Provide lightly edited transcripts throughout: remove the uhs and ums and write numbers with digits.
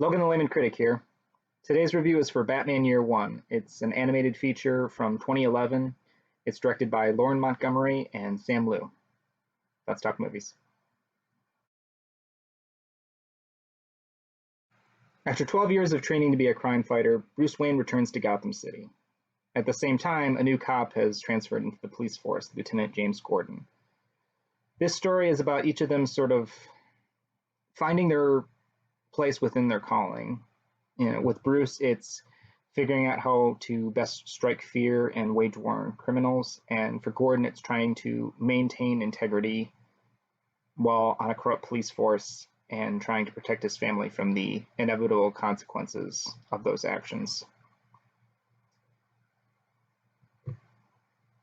Logan the Layman Critic here. Today's review is for Batman Year One. It's an animated feature from 2011. It's directed by Lauren Montgomery and Sam Liu. Let's talk movies. After 12 years of training to be a crime fighter, Bruce Wayne returns to Gotham City. At the same time, a new cop has transferred into the police force, Lieutenant James Gordon. This story is about each of them sort of finding their place within their calling. With Bruce, it's figuring out how to best strike fear and wage war on criminals, and for Gordon, it's trying to maintain integrity while on a corrupt police force and trying to protect his family from the inevitable consequences of those actions.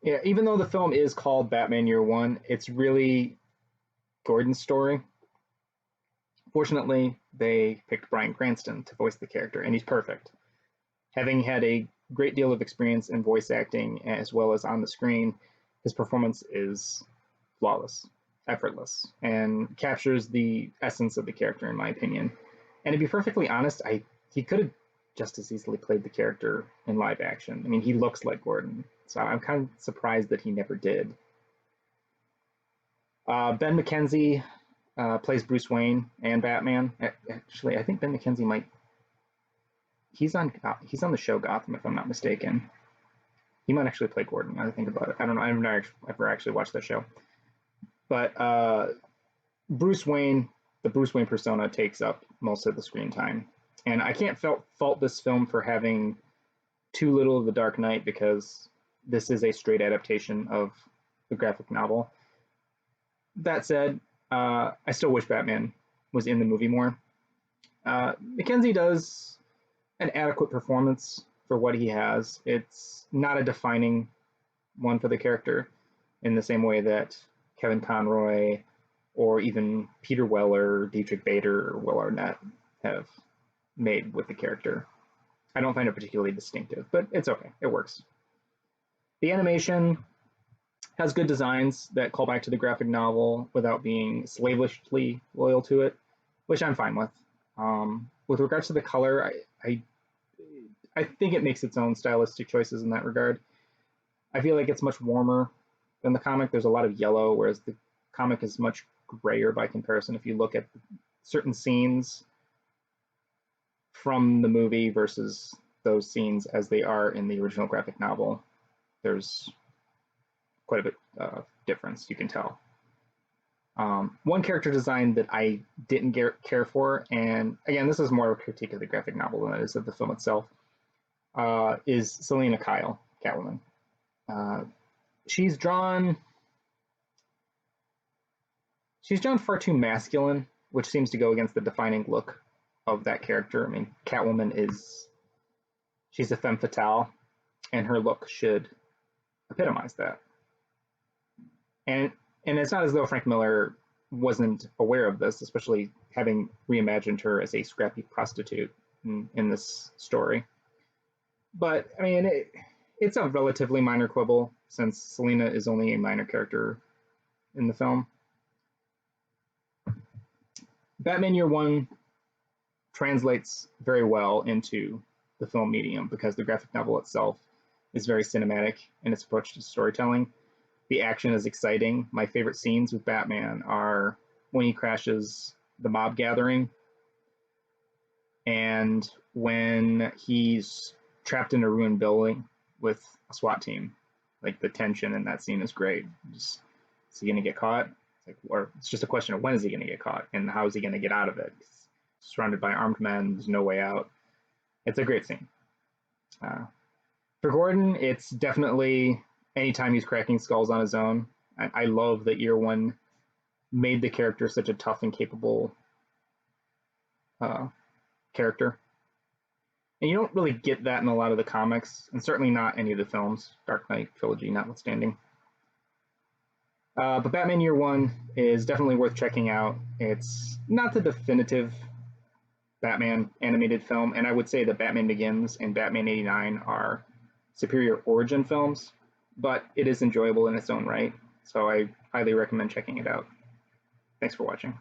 Yeah, even though the film is called Batman Year One, it's really Gordon's story. Fortunately, they picked Bryan Cranston to voice the character, and he's perfect. Having had a great deal of experience in voice acting as well as on the screen, his performance is flawless, effortless, and captures the essence of the character, in my opinion. And to be perfectly honest, he could have just as easily played the character in live action. I mean, he looks like Gordon, so I'm kind of surprised that he never did. Ben McKenzie plays Bruce Wayne and Batman. Actually, I think Ben McKenzie might. He's on the show Gotham, if I'm not mistaken. He might actually play Gordon. Now that I think about it, I don't know. I've never actually watched that show. But Bruce Wayne, the Bruce Wayne persona, takes up most of the screen time, and I can't fault this film for having too little of the Dark Knight, because this is a straight adaptation of the graphic novel. That said, I still wish Batman was in the movie more. McKenzie does an adequate performance for what he has. It's not a defining one for the character in the same way that Kevin Conroy or even Peter Weller, Dietrich Bader, or Will Arnett have made with the character. I don't find it particularly distinctive, but it's okay. It works. The animation has good designs that call back to the graphic novel without being slavishly loyal to it, which I'm fine with. With regards to the color, I think it makes its own stylistic choices in that regard. I feel like it's much warmer than the comic. There's a lot of yellow, whereas the comic is much grayer by comparison. If you look at certain scenes from the movie versus those scenes as they are in the original graphic novel, there's quite a bit of difference, you can tell. One character design that I didn't care for, and again, this is more of a critique of the graphic novel than it is of the film itself, is Selina Kyle, Catwoman. She's drawn far too masculine, which seems to go against the defining look of that character. I mean, Catwoman she's a femme fatale, and her look should epitomize that. And it's not as though Frank Miller wasn't aware of this, especially having reimagined her as a scrappy prostitute in this story. But I mean, it's a relatively minor quibble, since Selina is only a minor character in the film. Batman Year One translates very well into the film medium because the graphic novel itself is very cinematic in its approach to storytelling. The action is exciting. My favorite scenes with Batman are when he crashes the mob gathering and when he's trapped in a ruined building with a SWAT team. Like, the tension in that scene is great. Is he going to get caught? Or it's just a question of when is he going to get caught and how is he going to get out of it? He's surrounded by armed men. There's no way out. It's a great scene. For Gordon, it's definitely anytime he's cracking skulls on his own. I love that Year One made the character such a tough and capable character. And you don't really get that in a lot of the comics, and certainly not any of the films, Dark Knight trilogy notwithstanding. But Batman Year One is definitely worth checking out. It's not the definitive Batman animated film, and I would say that Batman Begins and Batman '89 are superior origin films, but it is enjoyable in its own right, so I highly recommend checking it out. Thanks for watching.